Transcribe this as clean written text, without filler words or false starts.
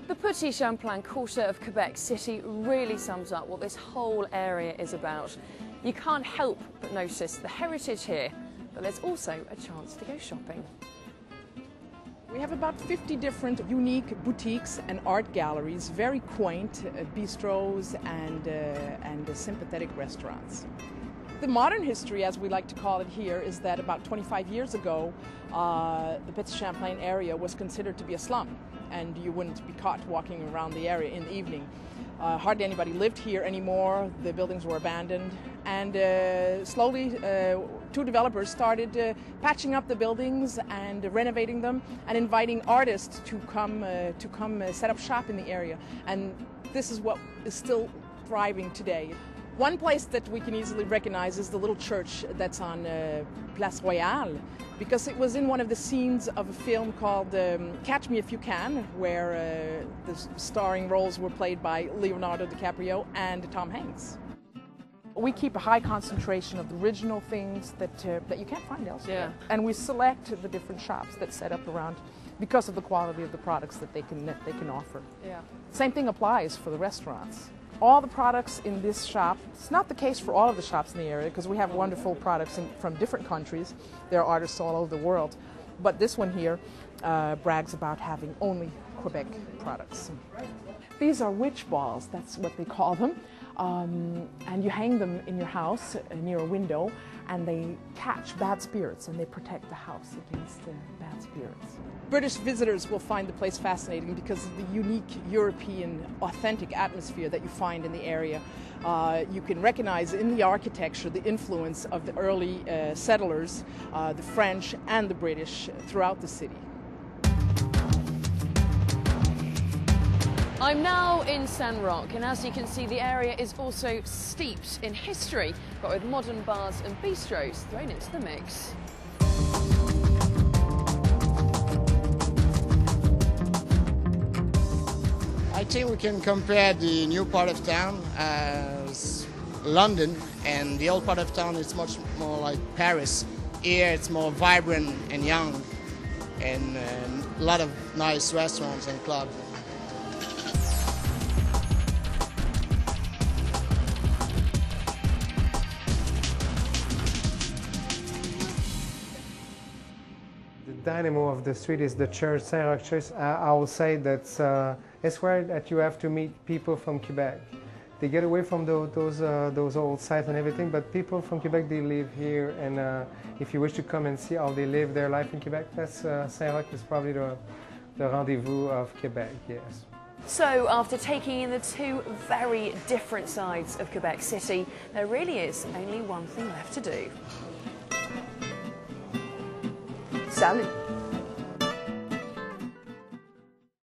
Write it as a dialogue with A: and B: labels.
A: The Petit Champlain quarter of Quebec City really sums up what this whole area is about. You can't help but notice the heritage here, but there's also a chance to go shopping.
B: We have about 50 different unique boutiques and art galleries, very quaint bistros and sympathetic restaurants. The modern history, as we like to call it here, is that about 25 years ago, the Petit Champlain area was considered to be a slum, and you wouldn't be caught walking around the area in the evening. Hardly anybody lived here anymore. The buildings were abandoned, and slowly two developers started patching up the buildings and renovating them and inviting artists to come set up shop in the area. And this is what is still thriving today. One place that we can easily recognize is the little church that's on Place Royale, because it was in one of the scenes of a film called Catch Me If You Can, where the starring roles were played by Leonardo DiCaprio and Tom Hanks. We keep a high concentration of the original things that you can't find elsewhere.
A: Yeah.
B: And we select the different shops that set up around because of the quality of the products that they can offer.
A: Yeah.
B: Same thing applies for the restaurants. All the products in this shop, it's not the case for all of the shops in the area because we have wonderful products from different countries. There are artists all over the world. But this one here brags about having only Quebec products. These are witch balls, that's what they call them. And you hang them in your house near a window, and they catch bad spirits and they protect the house against bad spirits. British visitors will find the place fascinating because of the unique European authentic atmosphere that you find in the area. You can recognize in the architecture the influence of the early settlers, the French and the British throughout the city.
A: I'm now in San Roque, and as you can see, the area is also steeped in history, but with modern bars and bistros thrown into the mix.
C: I think we can compare the new part of town as London, and the old part of town is much more like Paris. Here it's more vibrant and young, and a lot of nice restaurants and clubs.
D: The dynamo of the street is the church, Saint Roch Church. I will say that it's where that you have to meet people from Quebec. They get away from those old sites and everything, but people from Quebec, they live here, and if you wish to come and see how they live their life in Quebec, that's Saint Roch is probably the rendezvous of Quebec, yes.
A: So after taking in the two very different sides of Quebec City, there really is only one thing left to do.
B: Salut!